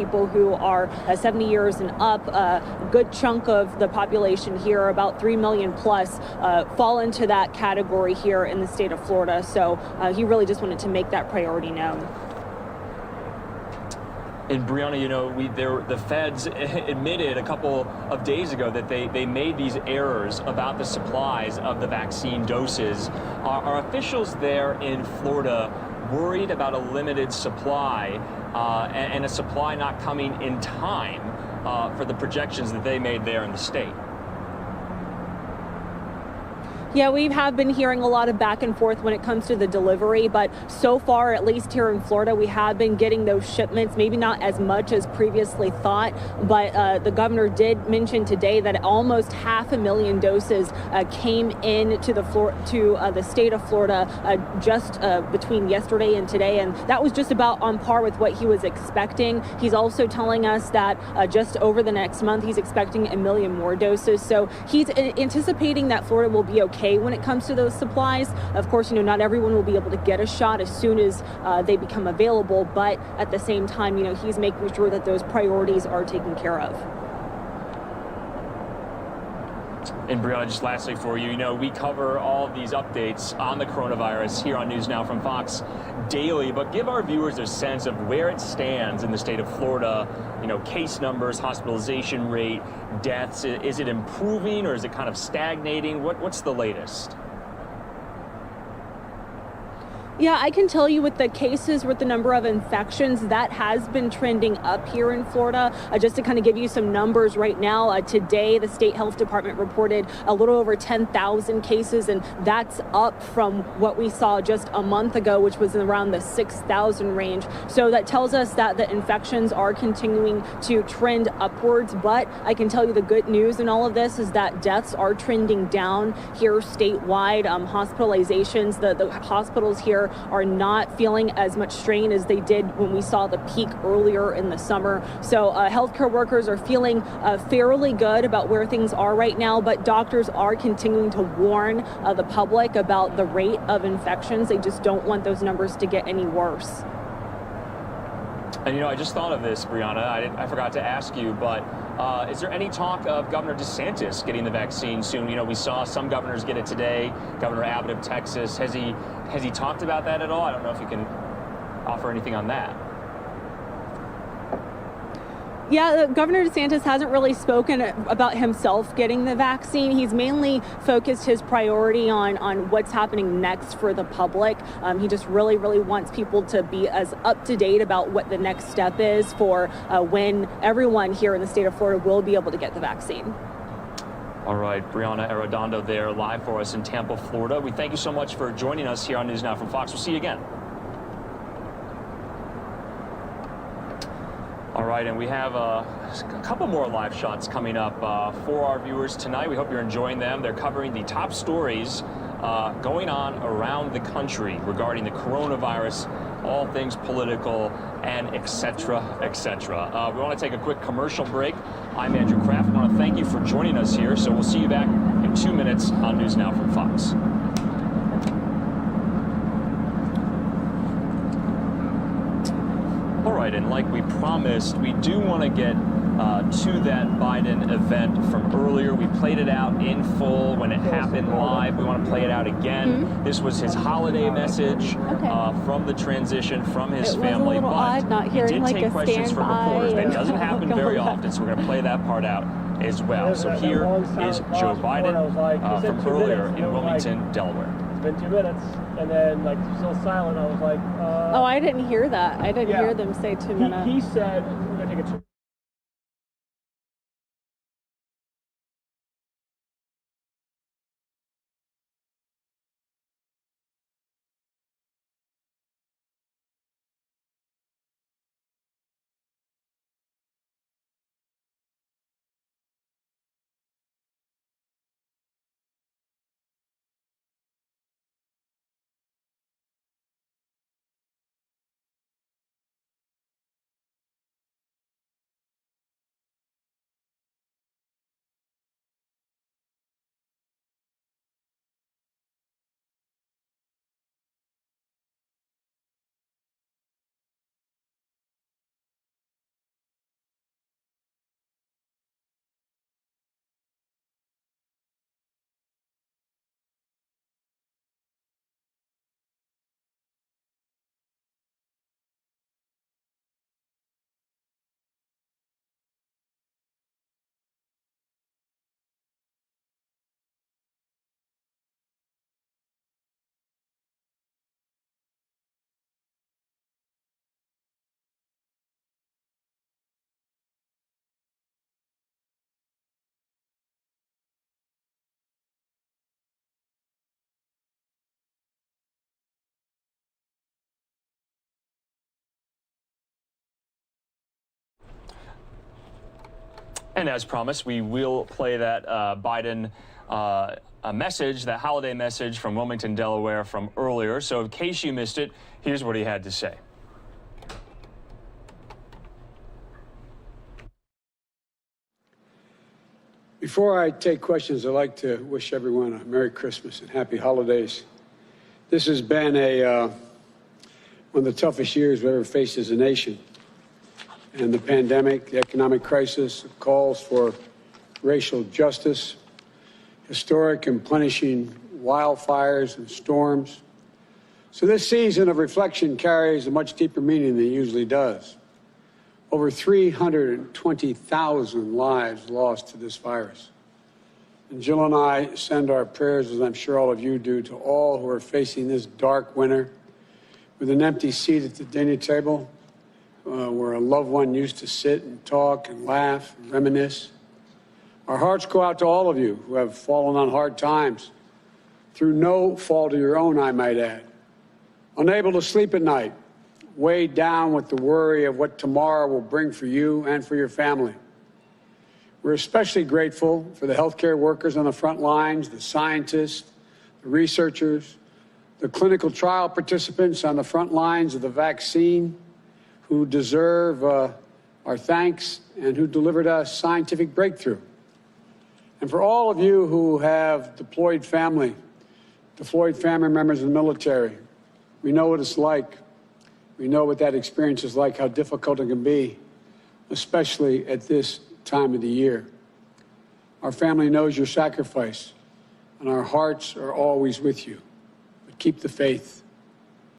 people who are 70 years and up. A good chunk of the population here, about 3 million plus, fall into that category here in the state of Florida. So he really just wanted to make that priority known. And Brianna, you know, the feds admitted a couple of days ago that they made these errors about the supplies of the vaccine doses. Are officials there in Florida worried about a limited supply and a supply not coming in time for the projections that they made there in the state? Yeah, we have been hearing a lot of back and forth when it comes to the delivery, but so far, at least here in Florida, we have been getting those shipments, maybe not as much as previously thought, but the governor did mention today that almost 500,000 doses came in to the state of Florida just between yesterday and today, and that was just about on par with what he was expecting. He's also telling us that just over the next month, he's expecting 1 million more doses, so he's anticipating that Florida will be okay when it comes to those supplies. Of course, you know, not everyone will be able to get a shot as soon as they become available, but at the same time, you know, he's making sure that those priorities are taken care of. And Brianna, just lastly for you, you know, we cover all of these updates on the coronavirus here on News Now from Fox daily, but give our viewers a sense of where it stands in the state of Florida, you know, case numbers, hospitalization rate, deaths. Is it improving or is it kind of stagnating? What's the latest? Yeah, I can tell you with the cases, with the number of infections, that has been trending up here in Florida. Just to kind of give you some numbers right now, today the state health department reported a little over 10,000 cases, and that's up from what we saw just a month ago, which was around the 6,000 range. So that tells us that the infections are continuing to trend upwards. But I can tell you the good news in all of this is that deaths are trending down here statewide. Hospitalizations, the hospitals here are not feeling as much strain as they did when we saw the peak earlier in the summer. So healthcare workers are feeling fairly good about where things are right now, but doctors are continuing to warn the public about the rate of infections. They just don't want those numbers to get any worse. And, you know, I just thought of this, Brianna. I forgot to ask you, but is there any talk of Governor DeSantis getting the vaccine soon? You know, we saw some governors get it today. Governor Abbott of Texas. Has he talked about that at all? I don't know if you can offer anything on that. Yeah, Governor DeSantis hasn't really spoken about himself getting the vaccine. He's mainly focused his priority on what's happening next for the public. He just really wants people to be as up to date about what the next step is for when everyone here in the state of Florida will be able to get the vaccine. All right, Brianna Arredondo there live for us in Tampa, Florida. We thank you so much for joining us here on News Now from Fox. We'll see you again. All right, and we have a couple more live shots coming up for our viewers tonight. We hope you're enjoying them. They're covering the top stories going on around the country regarding the coronavirus, all things political, and et cetera, et cetera. We want to take a quick commercial break. I'm Andrew Kraft. I want to thank you for joining us here. So we'll see you back in 2 minutes on News Now from Fox. All right, and like we promised, we do want to get to that Biden event from earlier. We played it out in full when it happened live. We want to play it out again. Mm-hmm. This was his holiday message from the transition from his family. It was a little odd not hearing like a questions from reporters. That doesn't happen very often, so we're going to play that part out as well. So here is Joe Biden from earlier in Wilmington, Delaware. It's been 2 minutes, and then like still silent. I was like, oh, I didn't hear that. I didn't hear them say 2 minutes. He said, we're going to take a 2 And as promised, we will play that Biden a message, that holiday message from Wilmington, Delaware from earlier. So in case you missed it, here's what he had to say. Before I take questions, I'd like to wish everyone a Merry Christmas and Happy Holidays. This has been one of the toughest years we've ever faced as a nation. And the pandemic, the economic crisis, calls for racial justice, historic and punishing wildfires and storms. So this season of reflection carries a much deeper meaning than it usually does. Over 320,000 lives lost to this virus. And Jill and I send our prayers, as I'm sure all of you do, to all who are facing this dark winter with an empty seat at the dinner table, where a loved one used to sit and talk and laugh and reminisce. Our hearts go out to all of you who have fallen on hard times, through no fault of your own, I might add. Unable to sleep at night, weighed down with the worry of what tomorrow will bring for you and for your family. We're especially grateful for the healthcare workers on the front lines, the scientists, the researchers, the clinical trial participants on the front lines of the vaccine, who deserve our thanks and who delivered us scientific breakthrough. And for all of you who have deployed family members in the military, we know what it's like. We know what that experience is like, how difficult it can be, especially at this time of the year. Our family knows your sacrifice, and our hearts are always with you. But keep the faith.